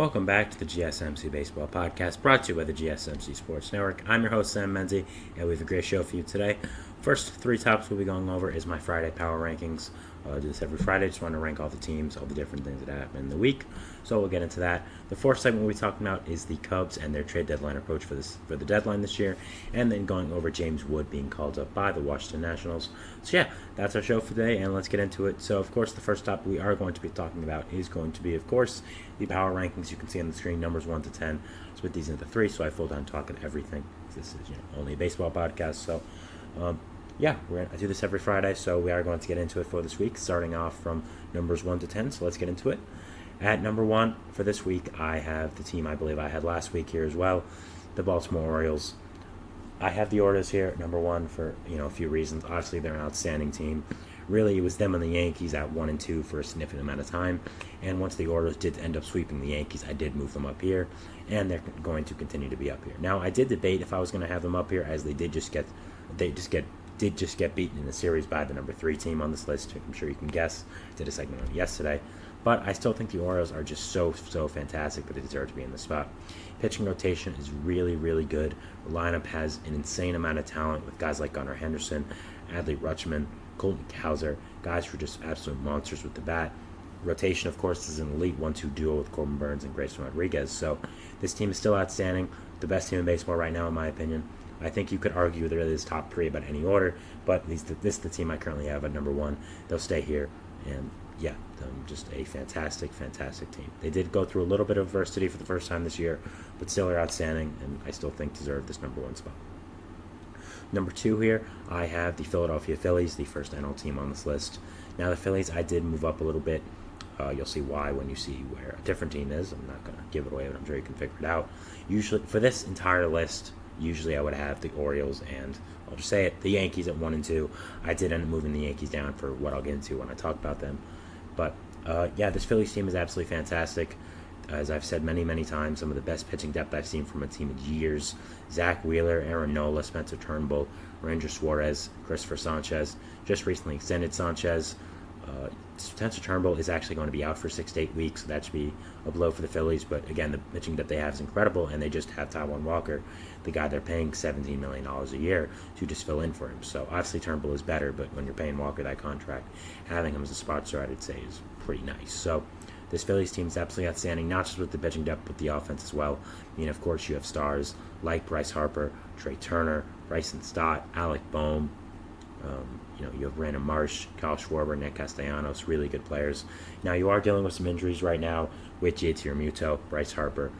Welcome back to the GSMC Baseball Podcast, brought to you by the GSMC Sports Network. I'm your host, Sam Menzie, and we have a great show for you today. First three topics we'll be going over is my Friday Power Rankings. I do this every Friday. Just want to rank all the teams, all the different things that happen in the week. So we'll get into that. The fourth segment we'll be talking about is the Cubs and their trade deadline approach for the deadline this year, and then going over James Wood being called up by the Washington Nationals. So yeah, that's our show for today, and let's get into it. So of course, the first topic we are going to be talking about is going to be, of course, the Power Rankings. You can see on the screen numbers 1 to 10. Split these into 3, so I full down talking everything. This is only a baseball podcast, so. I do this every Friday, so we are going to get into it for this week, starting off from numbers 1 to 10, so let's get into it. At number 1 for this week, I have the team I believe I had last week here as well, the Baltimore Orioles. I have the Orioles here at number 1 for a few reasons. Obviously, they're an outstanding team. Really, it was them and the Yankees at 1 and 2 for a significant amount of time, and once the Orioles did end up sweeping the Yankees, I did move them up here, and they're going to continue to be up here. Now, I did debate if I was going to have them up here, as they did just get beaten in the series by the number 3 team on this list. I'm sure you can guess. I did a segment on it yesterday. But I still think the Orioles are just so fantastic that they deserve to be in the spot. Pitching rotation is really, really good. The lineup has an insane amount of talent with guys like Gunnar Henderson, Adley Rutschman, Colton Cowser, guys who are just absolute monsters with the bat. Rotation, of course, is an elite 1-2 duo with Corbin Burns and Grayson Rodriguez. So this team is still outstanding. The best team in baseball right now, in my opinion. I think you could argue that it is top 3 about any order, but at least this is the team I currently have at number 1. They'll stay here, and just a fantastic team. They did go through a little bit of adversity for the first time this year, but still are outstanding, and I still think deserve this number 1 spot. Number 2 here, I have the Philadelphia Phillies, the first NL team on this list. Now the Phillies, I did move up a little bit. You'll see why when you see where a different team is. I'm not going to give it away, but I'm sure you can figure it out. Usually, for this entire list, I would have the Orioles and, I'll just say it, the Yankees at 1 and 2. I did end up moving the Yankees down for what I'll get into when I talk about them. But, this Phillies team is absolutely fantastic. As I've said many times, some of the best pitching depth I've seen from a team in years. Zach Wheeler, Aaron Nola, Spencer Turnbull, Ranger Suarez, Christopher Sanchez. Just recently extended Sanchez. Spencer Turnbull is actually going to be out for 6 to 8 weeks, so that should be a blow for the Phillies. But again, the pitching that they have is incredible, and they just have Taijuan Walker, the guy they're paying $17 million a year to just fill in for him. So obviously Turnbull is better, but when you're paying Walker that contract, having him as a spot starter, I'd say is pretty nice. So this Phillies team is absolutely outstanding, not just with the pitching depth, but the offense as well. I mean, of course, you have stars like Bryce Harper, Trey Turner, Bryson Stott, Alec Boehm. You have Brandon Marsh, Kyle Schwarber, Nick Castellanos, really good players. Now, you are dealing with some injuries right now with JT Realmuto, Bryce Harper,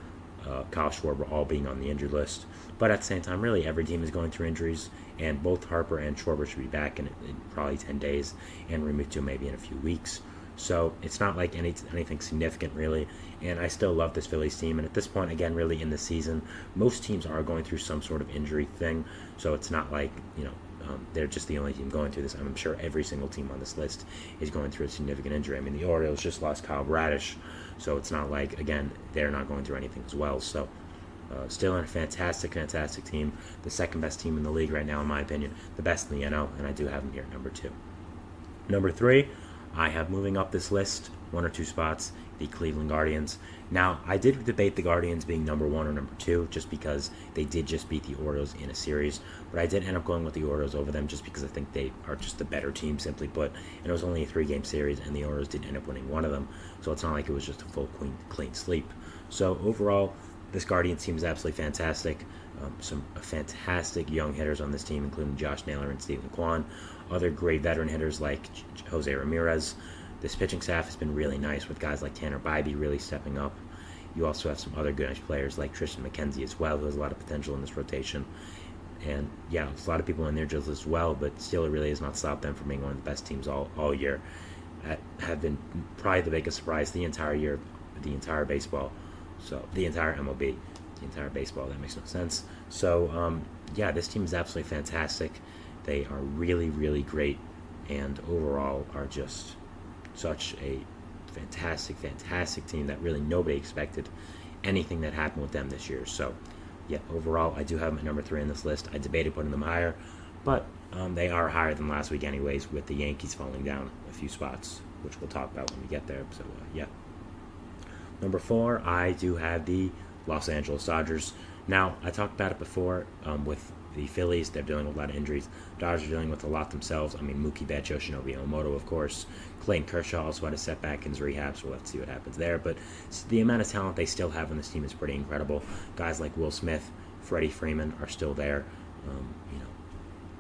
Kyle Schwarber all being on the injured list. But at the same time, really, every team is going through injuries, and both Harper and Schwarber should be back in probably 10 days, and Realmuto maybe in a few weeks. So it's not like anything significant, really. And I still love this Phillies team. And at this point, again, really in the season, most teams are going through some sort of injury thing. So it's not like, they're just the only team going through this. I'm sure every single team on this list is going through a significant injury. I mean, the Orioles just lost Kyle Bradish. So it's not like, again, they're not going through anything as well. So still a fantastic team. The second best team in the league right now, in my opinion. The best in the NL. And I do have them here at number 2. Number 3. I have moving up this list 1 or 2 spots, the Cleveland Guardians. Now, I did debate the Guardians being number 1 or number 2 just because they did just beat the Orioles in a series, but I did end up going with the Orioles over them just because I think they are just the better team, simply put, and it was only a 3-game series, and the Orioles did end up winning one of them, so it's not like it was just a full clean sweep. So overall, this Guardians team is absolutely fantastic. Some fantastic young hitters on this team, including Josh Naylor and Stephen Kwan. Other great veteran hitters like Jose Ramirez. This pitching staff has been really nice with guys like Tanner Bybee really stepping up. You also have some other good players like Tristan McKenzie as well, who has a lot of potential in this rotation. And yeah, there's a lot of people in there just as well, but still it really has not stopped them from being one of the best teams all year. Have been probably the biggest surprise the entire year, the entire baseball. So the entire MLB, the entire baseball, that makes no sense. So this team is absolutely fantastic. They are really great, and overall are just such a fantastic team that really nobody expected anything that happened with them this year. So overall, I do have them at number 3 on this list. I debated putting them higher, but they are higher than last week anyways, with the Yankees falling down a few spots, which we'll talk about when we get there. So Number 4, I do have the Los Angeles Dodgers. Now, I talked about it before with the Phillies. They're dealing with a lot of injuries. Dodgers are dealing with a lot themselves. I mean, Mookie Betts, Yoshinobu Yamamoto, of course. Clayton Kershaw also had a setback in his rehab, so let's see what happens there. But the amount of talent they still have on this team is pretty incredible. Guys like Will Smith, Freddie Freeman are still there.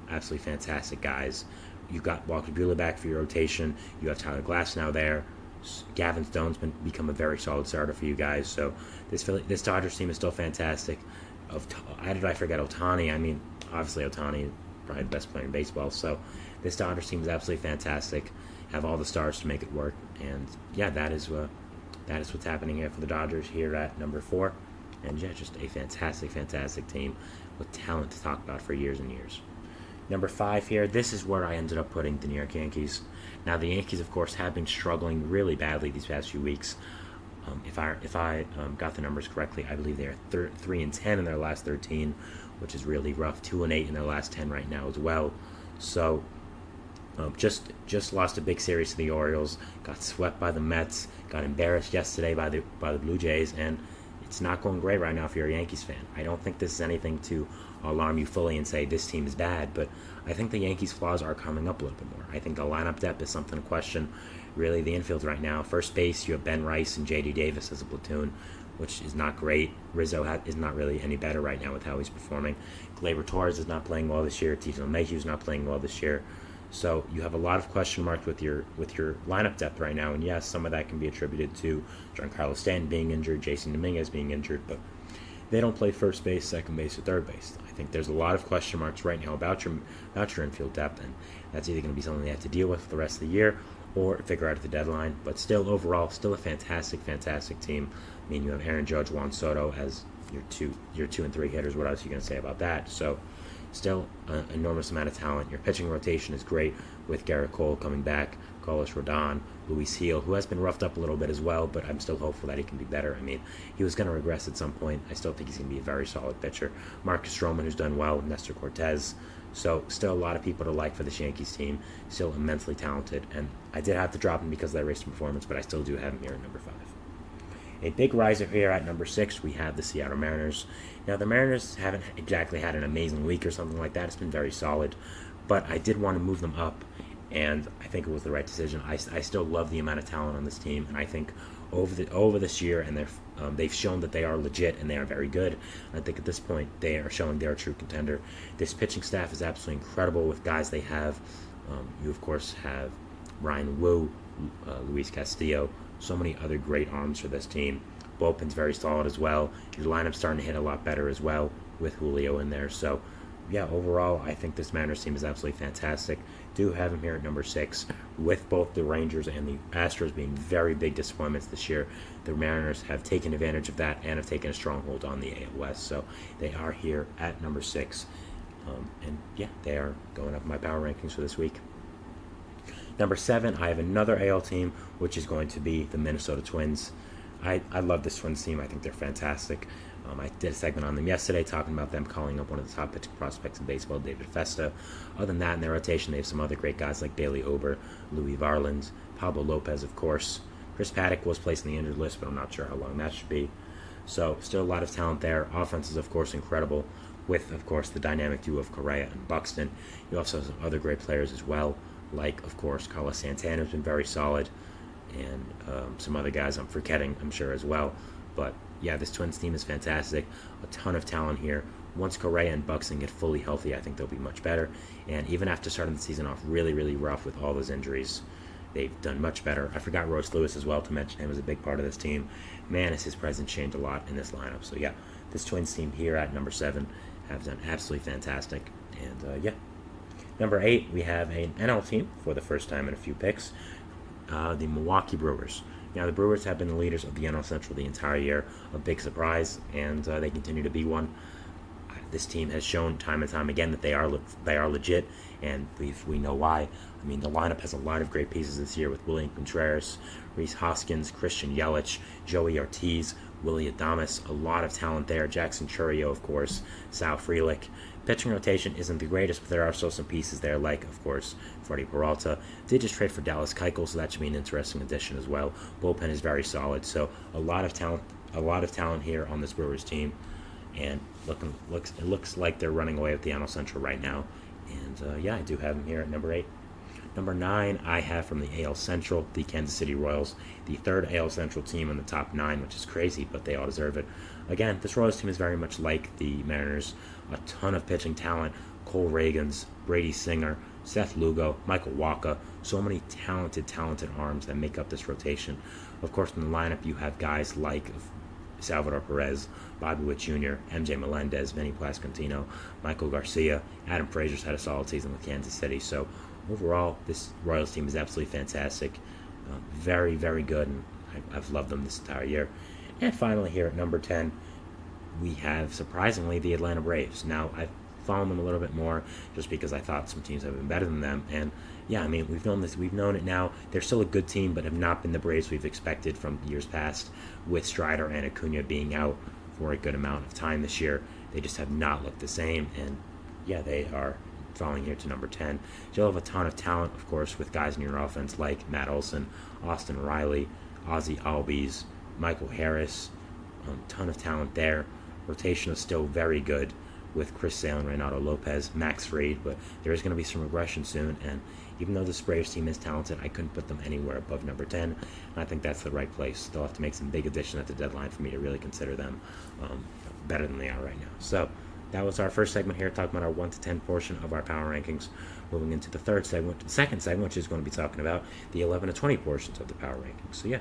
Absolutely fantastic guys. You've got Walker Buehler back for your rotation. You have Tyler Glasnow there. Gavin Stone's become a very solid starter for you guys. So this Dodgers team is still fantastic. How did I forget Ohtani? I mean, obviously Ohtani is probably the best player in baseball. So this Dodgers team is absolutely fantastic. Have all the stars to make it work. And yeah, that is what's happening here for the Dodgers here at number 4. And yeah, just a fantastic, fantastic team with talent to talk about for years and years. Number 5 here, this is where I ended up putting the New York Yankees. Now, the Yankees, of course, have been struggling really badly these past few weeks. If I got the numbers correctly, I believe they are 3-10 in their last 13, which is really rough. 2-8 in their last 10 right now as well. So, just lost a big series to the Orioles. Got swept by the Mets. Got embarrassed yesterday by the Blue Jays, and it's not going great right now if you're a Yankees fan. I don't think this is anything to alarm you fully and say this team is bad, but I think the Yankees' flaws are coming up a little bit more. I think the lineup depth is something to question. Really, the infield right now, first base, you have Ben Rice and J.D. Davis as a platoon, which is not great. Rizzo is not really any better right now with how he's performing. Gleyber Torres is not playing well this year. Tito Mayhew is not playing well this year. So you have a lot of question marks with your lineup depth right now, and yes, some of that can be attributed to Giancarlo Stanton being injured, Jason Dominguez being injured, but they don't play first base, second base, or third base. I think there's a lot of question marks right now about your infield depth, and that's either going to be something they have to deal with for the rest of the year or figure out at the deadline. But still, overall, still a fantastic, fantastic team. I mean, you have Aaron Judge, Juan Soto as your 2 and 3 hitters. What else are you going to say about that? So, still an enormous amount of talent. Your pitching rotation is great with Garrett Cole coming back, Carlos Rodon, Luis Gil, who has been roughed up a little bit as well, but I'm still hopeful that he can be better. I mean, he was going to regress at some point. I still think he's going to be a very solid pitcher. Marcus Stroman, who's done well, Nestor Cortez. So still a lot of people to like for this Yankees team. Still immensely talented. And I did have to drop him because of that recent performance, but I still do have him here at number 5. A big riser here at number 6, we have the Seattle Mariners. Now, the Mariners haven't exactly had an amazing week or something like that. It's been very solid. But I did want to move them up, and I think it was the right decision. I still love the amount of talent on this team, and I think over this year, and they've shown that they are legit and they are very good. I think at this point they are showing they're a true contender. This pitching staff is absolutely incredible with guys they have. You of course have Ryan Wu, Luis Castillo, so many other great arms for this team. Bullpen's very solid as well. Your lineup's starting to hit a lot better as well with Julio in there. So yeah, overall, I think this Mariners team is absolutely fantastic. Do have him here at number 6, with both the Rangers and the Astros being very big disappointments this year. The Mariners have taken advantage of that and have taken a stronghold on the AL West. So they are here at number 6. And yeah, they are going up in my power rankings for this week. Number 7, I have another AL team, which is going to be the Minnesota Twins. I love this Twins team. I think they're fantastic. I did a segment on them yesterday talking about them calling up one of the top pitching prospects in baseball, David Festa. Other than that, in their rotation, they have some other great guys like Bailey Ober, Louis Varland, Pablo Lopez, of course. Chris Paddock was placed in the injured list, but I'm not sure how long that should be. So still a lot of talent there. Offense is, of course, incredible with, of course, the dynamic duo of Correa and Buxton. You also have some other great players as well, like, of course, Carlos Santana has been very solid, and some other guys I'm forgetting, I'm sure, as well. But yeah, this Twins team is fantastic. A ton of talent here. Once Correa and Buxton get fully healthy, I think they'll be much better. And even after starting the season off really, really rough with all those injuries, they've done much better. I forgot Royce Lewis as well to mention him as a big part of this team. Man, has his presence changed a lot in this lineup. So yeah, this Twins team here at number 7 have done absolutely fantastic. And yeah. Number 8, we have an NL team for the first time in a few picks, the Milwaukee Brewers. Now, the Brewers have been the leaders of the NL Central the entire year, a big surprise, and they continue to be one. This team has shown time and time again that they are legit, and we know why. I mean, the lineup has a lot of great pieces this year with William Contreras, Rhys Hoskins, Christian Yelich, Joey Ortiz, Willy Adames, a lot of talent there. Jackson Chourio, of course, Sal Frelick. Pitching rotation isn't the greatest, but there are still some pieces there, like, of course, Freddie Peralta. Did just trade for Dallas Keuchel, so that should be an interesting addition as well. Bullpen is very solid, so a lot of talent here on this Brewers team, and it looks like they're running away with the NL Central right now. And yeah, I do have them here at number 8. Number 9, I have from the AL Central, the Kansas City Royals, the third AL Central team in the top 9, which is crazy, but they all deserve it. Again, this Royals team is very much like the Mariners. A ton of pitching talent. Cole Reagans, Brady Singer, Seth Lugo, Michael Wacha. So many talented arms that make up this rotation. Of course, in the lineup, you have guys like Salvador Perez, Bobby Witt Jr., MJ Melendez, Vinny Pasquantino, Michael Garcia. Adam Frazier's had a solid season with Kansas City. So overall, this Royals team is absolutely fantastic. Very, very good, and I've loved them this entire year. And finally, here at number 10, we have, surprisingly, the Atlanta Braves. Now, I've followed them a little bit more just because I thought some teams have been better than them. And yeah, I mean, we've known it now. They're still a good team, but have not been the Braves we've expected from years past, with Strider and Acuna being out for a good amount of time this year. They just have not looked the same, and yeah, they are falling here to number 10. You'll have a ton of talent, of course, with guys in your offense like Matt Olson, Austin Riley, Ozzie Albies, Michael Harris. Ton of talent there. Rotation is still very good with Chris Sale and Reynaldo Lopez, Max Fried, but there is going to be some regression soon, and even though the Braves team is talented, I couldn't put them anywhere above number 10, and I think that's the right place. They'll have to make some big additions at the deadline for me to really consider them better than they are right now. So that was our first segment here, talking about our 1 to 10 portion of our power rankings. Moving into the second segment, which is going to be talking about the 11 to 20 portions of the power rankings. So yeah.